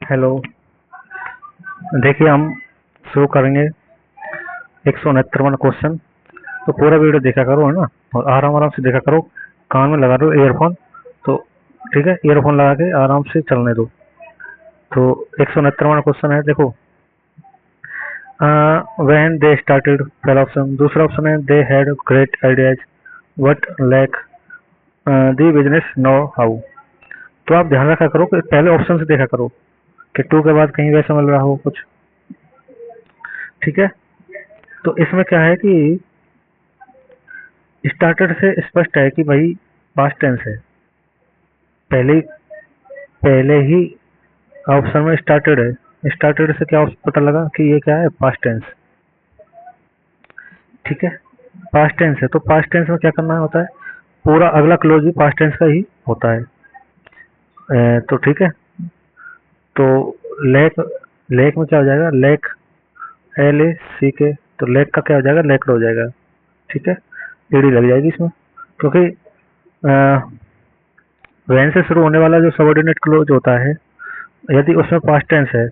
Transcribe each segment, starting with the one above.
Hello. देखिए हम शुरू करेंगे 169वां क्वेश्चन। तो पूरा वीडियो देखा करो, है ना, और आराम आराम से देखा करो। कान में लगा दो ईयरफोन, तो ठीक है, ईयरफोन लगा के आराम से चलने दो। तो 169वां क्वेश्चन है, देखो। व्हेन दे स्टार्टेड, पहला ऑप्शन। दूसरा ऑप्शन है they had great ideas but lack the business know how. तो आप ध्यान रखा करो कि पहले ऑप्शन से देखा करो कि टू के बाद कहीं वैसा मिल रहा हो कुछ। ठीक है, तो इसमें क्या है कि स्टार्टेड से स्पष्ट है कि भाई पास्ट टेंस है। पहले पहले ही ऑप्शन में स्टार्टेड है। स्टार्टेड से क्या पता लगा कि ये क्या है, पास्ट टेंस। ठीक है, पास्ट टेंस है तो पास्ट टेंस में क्या करना होता है, पूरा अगला क्लोज भी पास्ट टेंस का ही होता है। तो ठीक है, तो लेक, लेक में क्या हो जाएगा, लेक, एल ए सी के, तो लेक का क्या हो जाएगा, लेक्ड हो जाएगा। ठीक है, ईडी लग जाएगी इसमें, क्योंकि वैन से शुरू होने वाला जो सबऑर्डिनेट क्लोज होता है, यदि उसमें पास्ट टेंस है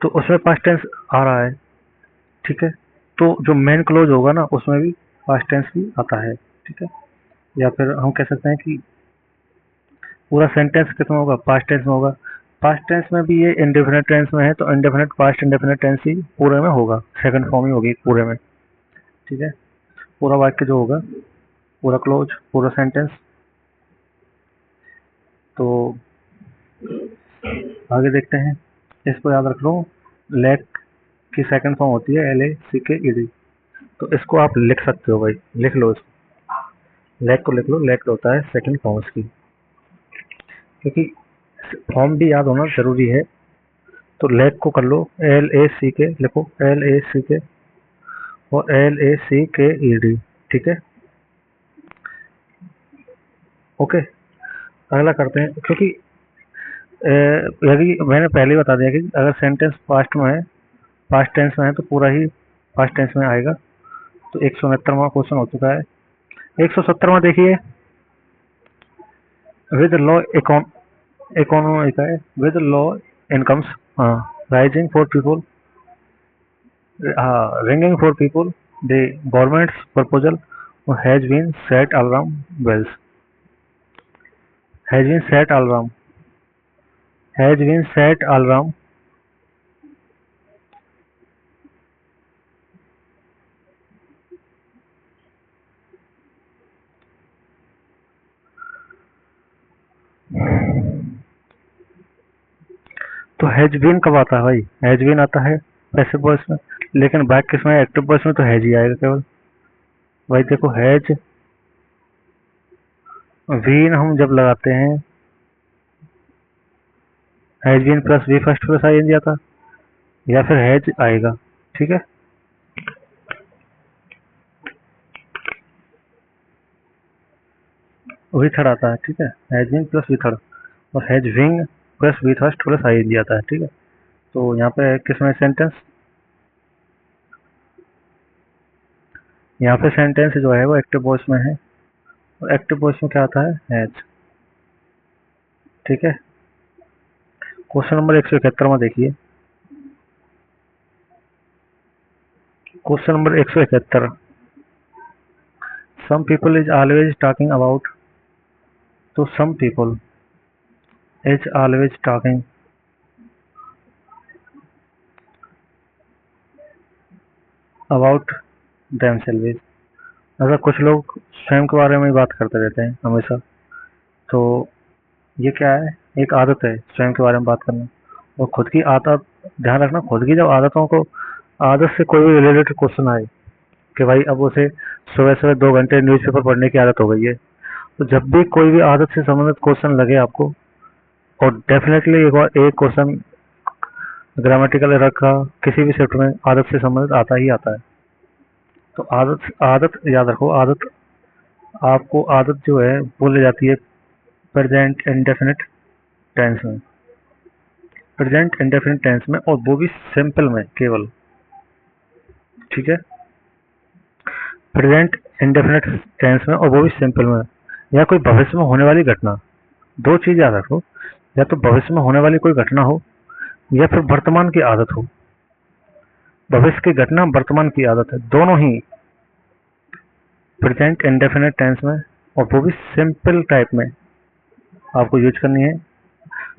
तो उसमें पास्ट टेंस आ रहा है। ठीक है, तो जो मेन क्लोज होगा ना उसमें भी पास्ट टेंस भी आता है। ठीक है, या फिर हम कह सकते हैं कि पूरा सेंटेंस किसमें होगा, पास्ट टेंस में होगा। पास्ट टेंस में भी ये इंडेफिनिट टेंस में है तो इंडेफिनिट पास्ट इंडेफिनिट टेंस ही पूरे में होगा, सेकंड फॉर्म ही होगी पूरे में। ठीक है, पूरा वाक्य जो होगा, पूरा क्लोज, पूरा सेंटेंस। तो आगे देखते हैं, इसको याद रख लो। लैक की सेकंड फॉर्म होती है एल ए सी के ई डी। तो इसको आप लिख सकते हो भाई, लिख लो इसको, लैक को लिख लो, लैक होता है सेकंड फॉर्म इसकी, क्योंकि फॉर्म भी याद होना जरूरी है। तो लैक को कर लो, एल ए सी के लिखो, एल ए सी के और एल ए सी के ई डी। ठीक है, ओके। अगला करते हैं, क्योंकि यदि मैंने पहले ही बता दिया कि अगर सेंटेंस पास्ट में है, पास्ट टेंस में है तो पूरा ही पास्ट टेंस में आएगा। तो 169वां क्वेश्चन हो चुका है। 170वां देखिए, विद लॉ इकोनॉमी का है, with law incomes rising for people, ringing for people, the government's proposal has been set alarm bells, has been set alarm, has been set alarm। तो हैज बीन कब आता है भाई, हैज बीन आता है passive voice में, लेकिन back किस में, एक्टिव वॉइस में तो हैज ही आएगा केवल। भाई देखो, हैज बीन हम जब लगाते हैं, has been plus V first plus I N G आता, या फिर हैज आएगा। ठीक है, वही थर्ड आता है। ठीक है, has been plus V third, और has been plus V first plus I N G आता है। ठीक है, तो यहाँ पे किसमें सेंटेंस, यहाँ पे सेंटेंस जो है वो एक्टिव वॉइस में है, और एक्टिव वॉइस में क्या आता है, हैज। ठीक है, क्वेश्चन नंबर 171 देखिए, question number 171। Some people is always talking about, तो some people is always talking about themselves. अगर कुछ लोग स्वयं के बारे में ही बात करते रहते हैं हमेशा, तो ये क्या है, एक आदत है स्वयं के बारे में बात करना। और खुद की आदत, ध्यान रखना, खुद की जब आदतों को, आदत से कोई भी रिलेटेड क्वेश्चन आए कि भाई अब उसे सुबह सुबह 2 घंटे न्यूज़पेपर पढ़ने की आदत हो गई है, तो जब भी कोई भी आदत से संबंधित क्वेश्चन लगे आपको, और डेफिनेटली एक क्वेश्चन ग्रामेटिकल एरर का किसी भी शिफ्ट में आदत से संबंधित आता ही आता है। तो आदत, आदत याद रखो, आदत आपको, आदत जो है बोली जाती है प्रेजेंट इंडेफिनिट टेंस में, प्रेजेंट इंडेफिनिट टेंस में, और वो भी सिंपल में केवल। ठीक है, प्रेजेंट इंडेफिनिट टेंस में और वो भी सिंपल में, या कोई भविष्य में होने वाली घटना। दो चीज याद रखो, या तो भविष्य में होने वाली कोई घटना हो या फिर वर्तमान की आदत हो। भविष्य की घटना, वर्तमान की आदत है, दोनों ही प्रेजेंट इंडेफिनिट टेंस में, और वो भी सिंपल टाइप में आपको यूज करनी है।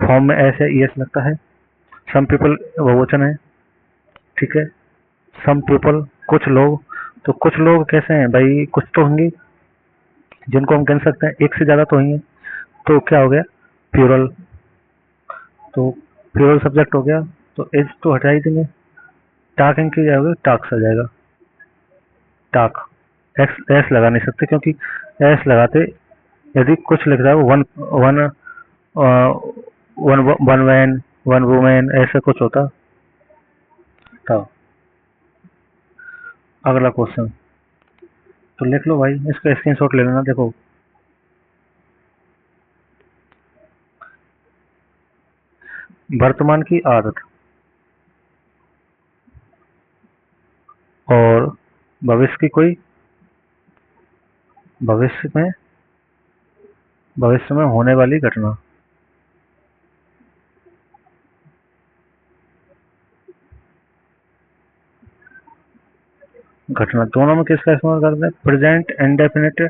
फॉर्म में एस या ईएस लगता है। सम पीपल बहुवचन है, ठीक है। सम पीपल, कुछ लोग। तो कुछ लोग कैसे हैं भाई, कुछ तो होंगे जिनको हम कह सकते हैं, एक से ज्यादा तो होंगे। तो क्या हो गया, प्लूरल। तो प्लूरल सब्जेक्ट हो गया, तो एज तो हटा ही देंगे। टाकिंग की जाएगा, टाक्स आ जाएगा, टाक। एक्स एस लगा नहीं सकते, क्योंकि एस लगाते यदि कुछ लिख रहा है one one one one man, one women, ऐसा कुछ होता। तो अगला क्वेश्चन तो लिख लो भाई, इसका स्क्रीनशॉट ले लेना। देखो, वर्तमान की आदत और भविष्य की कोई, भविष्य में होने वाली घटना। घटना दोनों में किसका इस्तेमाल करते हैं, प्रेजेंट इंडेफिनिट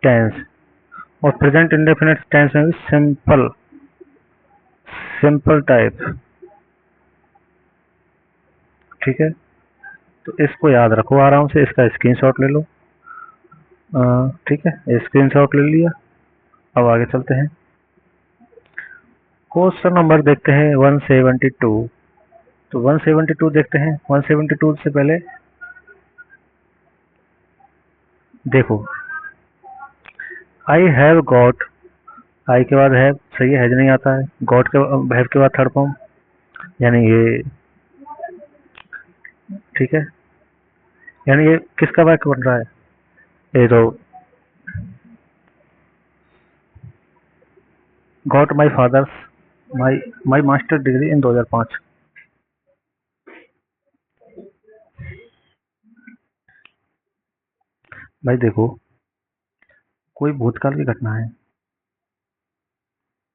टेंस। और प्रेजेंट इंडेफिनिट टेंस में भी सिंपल, सिंपल टाइप, ठीक है। तो इसको याद रखो आराम से, इसका स्क्रीनशॉट ले लो। ठीक है, स्क्रीनशॉट ले लिया। अब आगे चलते हैं, क्वेश्चन नंबर देखते हैं 172। तो 172 देखते हैं। 172 से पहले देखो, आई हैव गॉट, आई के बाद हैव, सही है, हैज नहीं आता है। गॉट के हैव के बाद थर्ड फॉर्म, यानी ये, ठीक है, यानी ये किसका वाक्य बन रहा है, ये तो got my father's my master degree in 2005। भाई देखो, कोई भूतकाल की घटना है,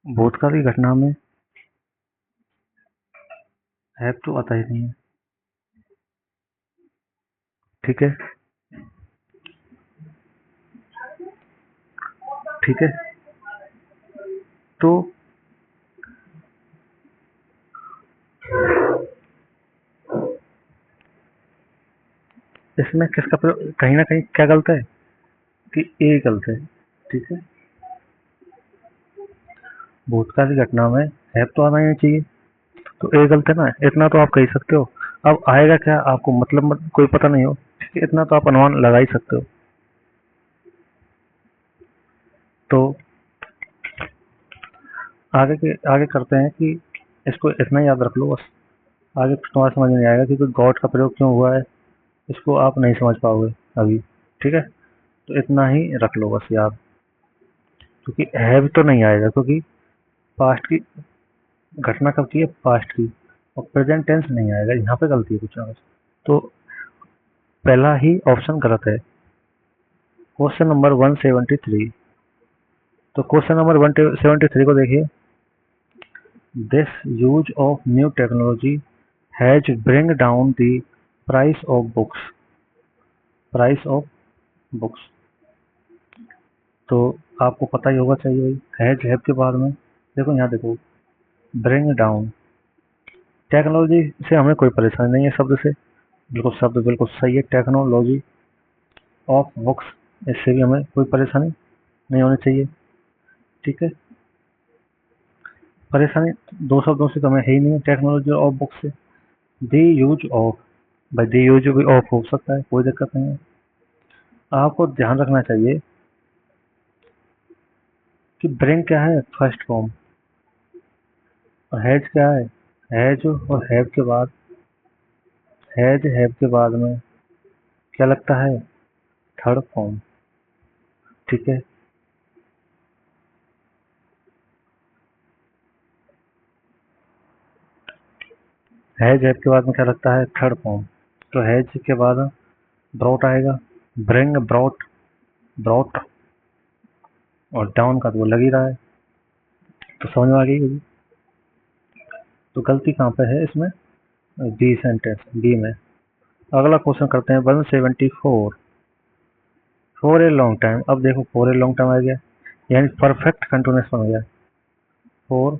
भूतकाल की घटना में हैव तो आता ही नहीं है, ठीक है, ठीक है। तो इसमें किसका प्रयोग, कहीं ना कहीं क्या गलत है कि ए गलत है, ठीक है। भूतकाल की घटना में हैव तो आना ही नहीं चाहिए, तो ए गलत है ना, इतना तो आप कह सकते हो। अब आएगा क्या आपको मतलब कोई पता नहीं हो, ठीक है, इतना तो आप अनुमान लगा ही सकते हो। तो आगे करते हैं कि इसको इतना याद रख लो बस। आगे तुम्हारा समझ नहीं आएगा कि गॉड का प्रयोग क्यों हुआ है, इसको आप नहीं समझ पाओगे अभी, ठीक है। तो इतना ही रख लो बस याद, क्योंकि हैव तो नहीं आएगा, क्योंकि पास्ट की घटना कब की है, पास्ट की, और प्रेजेंट टेंस नहीं आएगा, यहाँ पे गलती है कुछ ना कुछ। तो पहला ही ऑप्शन गलत है। Question number 173। तो क्वेश्चन नंबर 173 को देखिए, this use of new technology has bring down the price of books, price of books. तो आपको पता ही होगा चाहिए भाई, हैज हैव के बाद में देखो, यहाँ देखो, ब्रिंग डाउन, टेक्नोलॉजी से हमें कोई परेशानी नहीं है, शब्द से, बिल्कुल शब्द बिल्कुल सही है, टेक्नोलॉजी ऑफ बुक्स, इससे भी हमें कोई परेशानी नहीं होनी चाहिए, ठीक है। परेशानी दो शब्दों से तो हमें है ही नहीं, टेक्नोलॉजी ऑफ बुक्स से। दी यूज ऑफ, भाई दी यूज भी ऑफ हो सकता है, कोई दिक्कत नहीं है। आपको ध्यान रखना चाहिए कि ब्रिंग क्या है, फर्स्ट फॉर्म, और हैज क्या है, हैज, और हैव के बाद में क्या लगता है, थर्ड फॉर्म, ठीक है। हैव के बाद में क्या लगता है, थर्ड फॉर्म। तो हैज के बाद ब्रॉट आएगा, ब्रिंग, ब्रॉट, ब्रॉट, और डाउन का तो वो लग ही रहा है, तो समझ में आ गई होगी। तो गलती कहाँ पे है इसमें? बी सेंटेंस, बी में। अगला क्वेश्चन करते हैं 174, फॉर ए लॉन्ग टाइम। अब देखो फॉर ए लॉन्ग टाइम आ गया, यानी परफेक्ट कंटिन्यूस बन गया, फॉर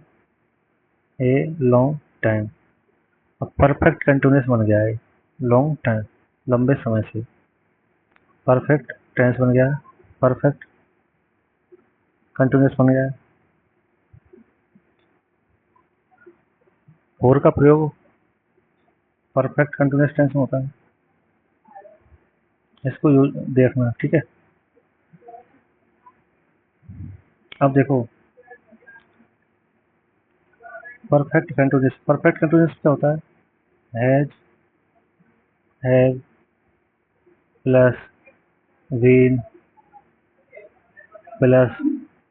ए लॉन्ग टाइम। अब परफेक्ट कंटिन्यूस बन गया है, लॉन्ग टाइम, लंबे समय से। परफेक्ट टेंस बन गया, परफेक्ट कंटिन्यूस बन गया। फॉर का प्रयोग परफेक्ट कंटिन्यूस टेंस में होता है, इसको यूज देखना, ठीक है। अब देखो परफेक्ट कंटिन्यूस, परफेक्ट कंटिन्यूस क्या होता है? Has, have plus been plus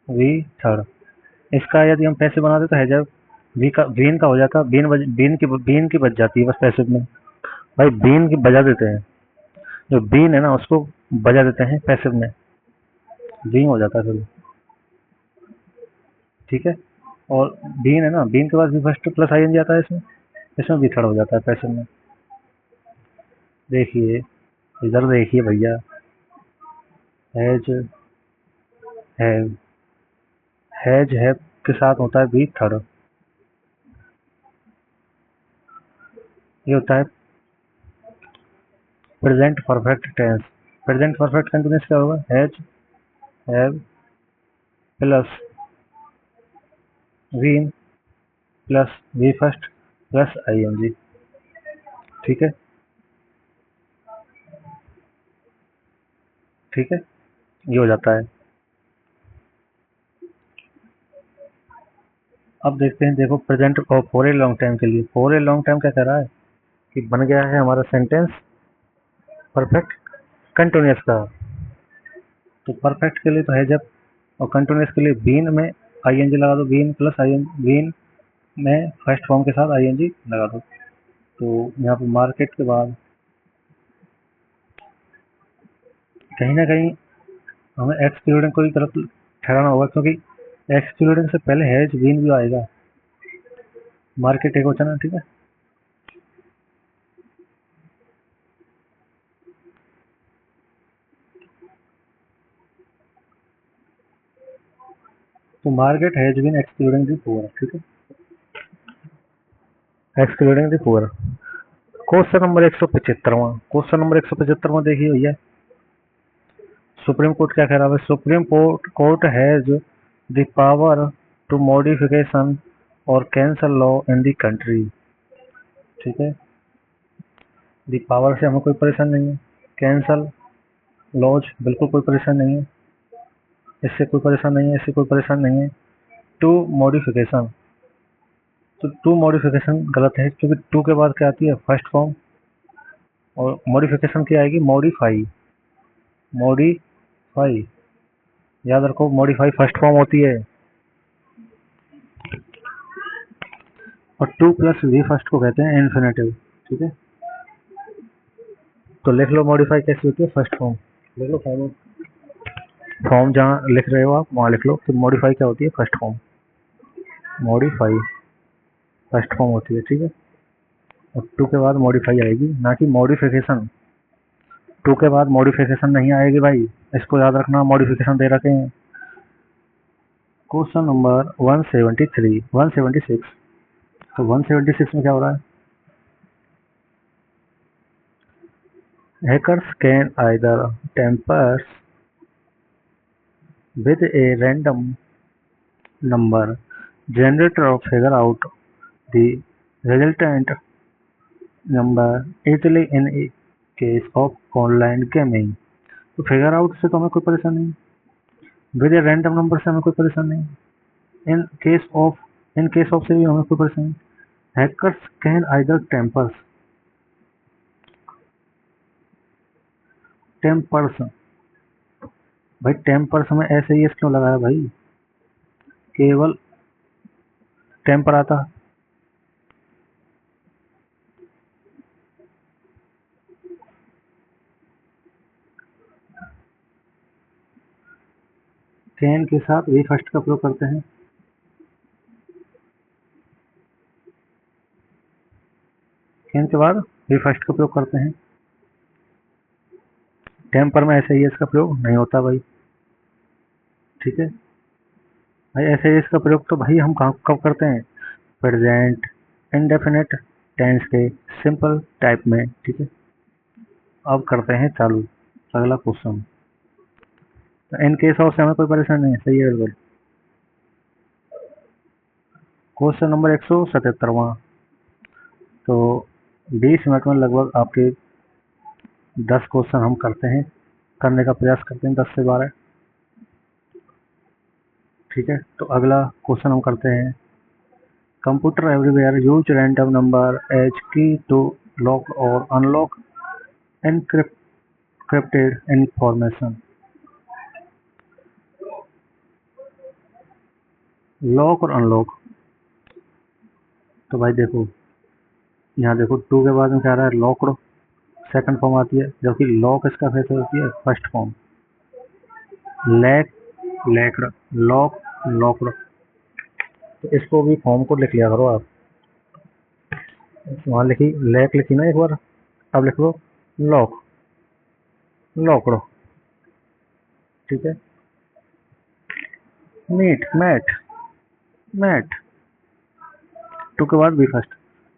V third. इसका यदि हम पैसिव बनाते तो हैज वी का बीन का हो जाता, बीन की बच जाती है बस पैसिव में। भाई बीन की बजा देते हैं, जो बीन है ना उसको बजा देते हैं पैसिव में, बीन हो जाता है फिर, ठीक है। और बीन है ना, बीन के बाद भी फर्स्ट प्लस आई एन जाता है इसमें, इसमें भी थर्ड हो जाता है पैसिव में। देखिए इधर देखिए भैया, हैज, हैव, हैज हैव के साथ होता है बी थर्ड, ये होता है present perfect tense. Present perfect continuous क्या होगा? Has, have plus been plus V first plus I N G, ठीक है, ठीक है, ये हो जाता है। अब देखते हैं, देखो प्रेजेंट और फॉर ए लॉन्ग टाइम के लिए, फॉर ए लॉन्ग टाइम क्या कह रहा है कि बन गया है हमारा सेंटेंस परफेक्ट कंटिन्यूस का। तो परफेक्ट के लिए तो है जब, और कंटिन्यूस के लिए बीन में आईएनजी लगा दो, been plus I N, been में फर्स्ट फॉर्म के साथ आईएनजी लगा दो। तो यहाँ पे मार्केट के बाद कहीं ना कहीं हमें एक्सक्लूडिंग को भी तरफ ठहराना होगा, क्योंकि एक्सक्लूडिंग से पहले हैज बीन भी आएगा, मार्केट एक वचन है, ठीक है। तो market has been excluding the poor, ठीक है, excluding the poor. Question number 175, question number 175 देखिए भैया, सुप्रीम कोर्ट क्या कह रहा है? Supreme Court has the power to modification और cancel law in the country, ठीक है। द पावर से हमें कोई परेशान नहीं है, कैंसल लॉज बिल्कुल कोई परेशान नहीं है, इससे कोई परेशान नहीं है, इससे कोई परेशान नहीं है। टू मॉडिफिकेशन, तो टू मॉडिफिकेशन गलत है, क्योंकि टू के बाद क्या आती है? फर्स्ट फॉर्म, और मॉडिफिकेशन क्या आएगी? मॉडिफाई, मॉडिफाई, याद रखो मॉडिफाई फर्स्ट फॉर्म होती है। और टू प्लस वी फर्स्ट को कहते हैं इन्फिनेटिव, ठीक है। तो लिख लो मॉडिफाई कैसी होती है? फर्स्ट फॉर्म, लिख लो फॉर्म, फॉर्म जहाँ लिख रहे हो आप वहाँ लिख लो कि मॉडिफाई क्या होती है? First form, modify first form होती है, ठीक है। और टू के बाद मॉडिफाई आएगी, ना कि मॉडिफिकेशन। टू के बाद मॉडिफिकेशन नहीं आएगी भाई, इसको याद रखना, मॉडिफिकेशन दे रखे हैं। क्वेश्चन नंबर 173, 176, तो 176 में क्या हो रहा है? Hackers can either tempers with a random number generator or figure out the resultant number easily in a case of online gaming। तो फिगर आउट से तो हमें कोई परेशानी नहीं, विद ए रैंडम नंबर से हमें कोई परेशानी नहीं, इन केस ऑफ से भी हमें कोई परेशानी नहीं। हैकर्स कैन आइदर टेम्पर्स, भाई टेम्पर्स में ऐसे ही क्यों लगाया भाई? केवल टेम्पर आता, कैन के साथ वी फर्स्ट का प्रयोग करते हैं। कैन के बाद बी फर्स्ट का प्रयोग करते हैं। टेम्पर में ऐसे ही इसका प्रयोग नहीं होता भाई, ठीक है भाई। ऐसे ही इसका प्रयोग तो भाई हम कब करते हैं, प्रेजेंट इंडेफिनिट टेंस के सिंपल टाइप में, ठीक है। अब करते हैं चालू अगला क्वेश्चन। तो इन केस ऑफ से हमें कोई परेशानी नहीं है, सही है बिल्कुल। क्वेश्चन नंबर 177वां। तो 20 मिनट में लगभग आपके 10 क्वेश्चन हम करने का प्रयास करते हैं, 10 से 12, ठीक है। तो अगला क्वेश्चन हम करते हैं, computer everywhere use random number as key to lock और अनलॉक एनक्रिप्टेड इंफॉर्मेशन। लॉक और अनलॉक, तो भाई देखो यहाँ देखो 2 के बाद में क्या आ रहा है, लॉक्ड सेकंड फॉर्म आती है, जबकि लॉक इसका फिर से होती है first form. Lack lacked, lock locked. तो इसको भी फॉर्म को लिख लिया करो आप। वहाँ लिखी लैक लिखी ना एक बार, अब लिख लो लॉक लॉक्ड, ठीक है। मीट मैट मैट, 2 के बाद भी फर्स्ट।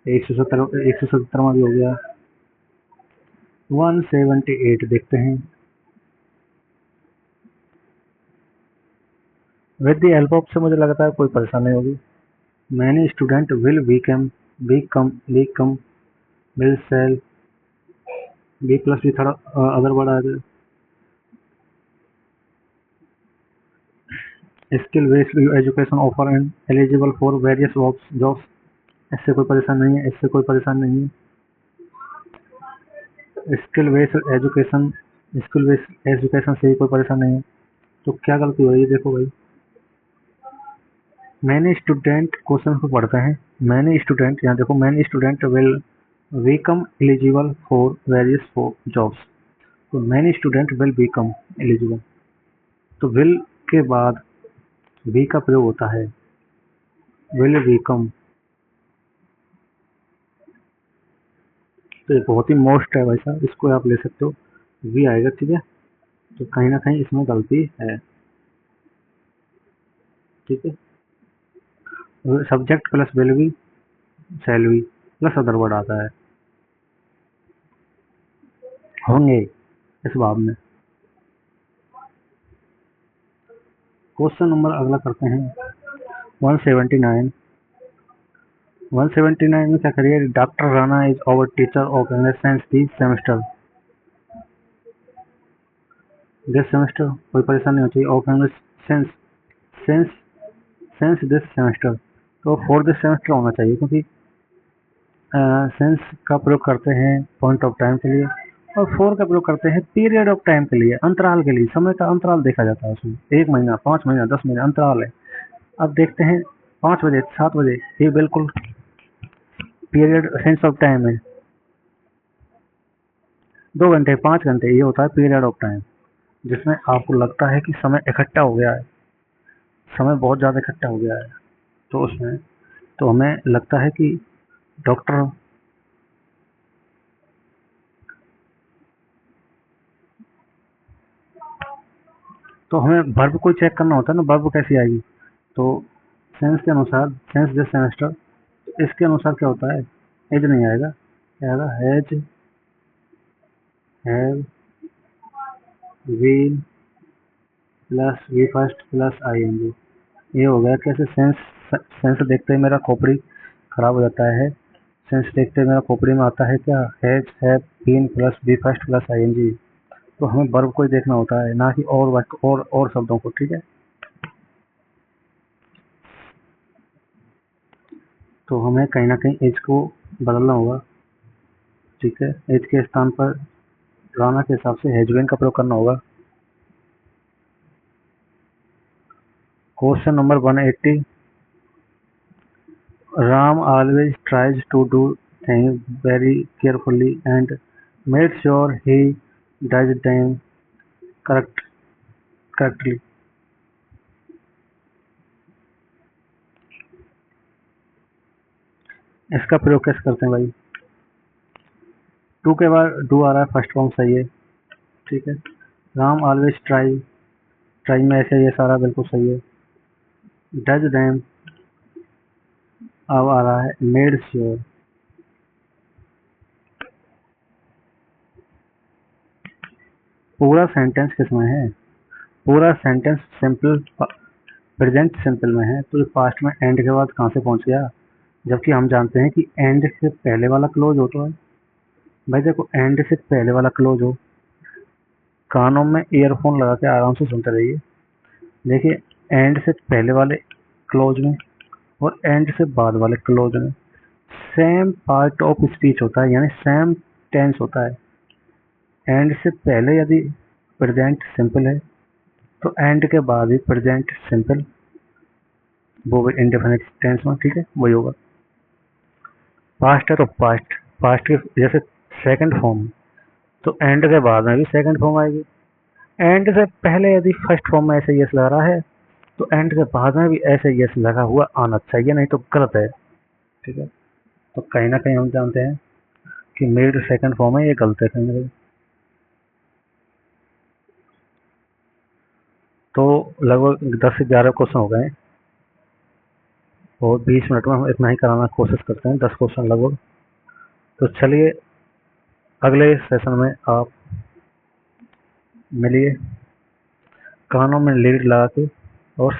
177वां भी हो गया। 178 देखते हैं। विद द हेल्प ऑफ से मुझे लगता है कोई परेशानी होगी। Many student will become will sell, B plus भी थोड़ा अदर वर्ड आ गया। Skill based education offer and eligible for various jobs, इससे कोई परेशान नहीं है, इससे कोई परेशान नहीं है। स्किल बेस्ड एजुकेशन से ही कोई परेशान नहीं है। तो क्या गलती हो रही है, देखो भाई। मैनी स्टूडेंट क्वेश्चन को पढ़ते हैं। मैनी स्टूडेंट, यहाँ देखो many student will become eligible for various jobs। तो many student will become eligible, तो विल के बाद बी का प्रयोग होता है, विल become। तो ये बहुत ही मोस्ट है भाई साहब, इसको आप ले सकते हो, वी आएगा, ठीक है। तो कहीं ना कहीं इसमें गलती है, ठीक है। Subject plus will be shall be plus other word आता है, होंगे इस बाब में। क्वेश्चन नंबर अगला करते हैं 179। 179 में क्या करिए, doctor Rana is our teacher of English science this semester. This semester कोई परेशानी नहीं होती, of English sense sense sense this semester, तो फॉर दिस सेमेस्टर होना चाहिए, क्योंकि सेंस का प्रयोग करते हैं पॉइंट ऑफ टाइम के लिए, और फॉर का प्रयोग करते हैं पीरियड ऑफ टाइम के लिए, अंतराल के लिए। समय का अंतराल देखा जाता है उसमें, 1 महीना, 5 महीना, 10 महीना अंतराल है। अब देखते हैं 5 बजे 7 बजे, ये बिल्कुल पीरियड सेंस ऑफ टाइम है। 2 घंटे 5 घंटे, ये होता है पीरियड ऑफ टाइम, जिसमें आपको लगता है कि समय इकट्ठा हो गया है, समय बहुत ज़्यादा इकट्ठा हो गया है। तो उसमें तो हमें लगता है कि डॉक्टर, तो हमें वर्ब को चेक करना होता है ना, वर्ब कैसी आएगी। तो सेंस के अनुसार, सेंस दिस सेमेस्टर, इसके अनुसार क्या होता है, एज नहीं आएगा, क्या आएगा, has, have, been plus V first plus ING. ये हो गया। कैसे, सेंस सेंस देखते ही मेरा खोपड़ी खराब हो जाता है। सेंस देखते ही मेरा खोपड़ी में आता है क्या, has, have, been plus B first plus ING. तो हमें वर्ब को ही देखना होता है, ना कि और शब्दों को, ठीक है। तो हमें कहीं ना कहीं एज को बदलना होगा, ठीक है। एज के स्थान पर राणा के हिसाब से हैज बीन का प्रयोग करना होगा। Question number 180। Ram always tries to do things very carefully and makes sure he does them correctly। इसका प्रयोग कैसे करते हैं भाई, टू के बाद डू आ रहा है, फर्स्ट फॉर्म सही है, ठीक है। राम ऑलवेज ट्राई, ट्राई में ऐसे ये सारा बिल्कुल सही है। डज डैम अब आ रहा है मेड श्योर। पूरा सेंटेंस किसमें है? पूरा सेंटेंस सिंपल प्रेजेंट सिंपल में है, तो पास्ट में एंड के बाद कहाँ से पहुंच गया? जबकि हम जानते हैं कि एंड से पहले वाला क्लोज हो तो है। भाई देखो, एंड से पहले वाला क्लोज हो, कानों में ईयरफोन लगा के आराम से सुनते रहिए। देखिए, एंड से पहले वाले क्लोज में और एंड से बाद वाले क्लोज में सेम पार्ट ऑफ स्पीच होता है, यानी सेम टेंस होता है। एंड से पहले यदि प्रेजेंट सिंपल है तो एंड के बाद ही प्रेजेंट सिंपल, वो भी इंडेफिनिट टेंस में, ठीक है, वही होगा। पास्ट है तो पास्ट, पास्ट के जैसे सेकंड फॉर्म, तो एंड के बाद में भी सेकंड फॉर्म आएगी। एंड से पहले यदि फर्स्ट फॉर्म में ऐसे यस लग रहा है तो एंड के बाद में भी ऐसे यस लगा हुआ आना चाहिए, नहीं तो गलत है, ठीक है। तो कहीं ना कहीं हम जानते हैं कि मेरी जो सेकंड फॉर्म है ये गलत है कहीं ना कहीं। तो लगभग 10 से 11 क्वेश्चन हो गए हैं और 20 मिनट में हम इतना ही कराना कोशिश करते हैं, 10 क्वेश्चन लगभग। तो चलिए अगले सेशन में आप मिलिए, कानों में लीड लगा के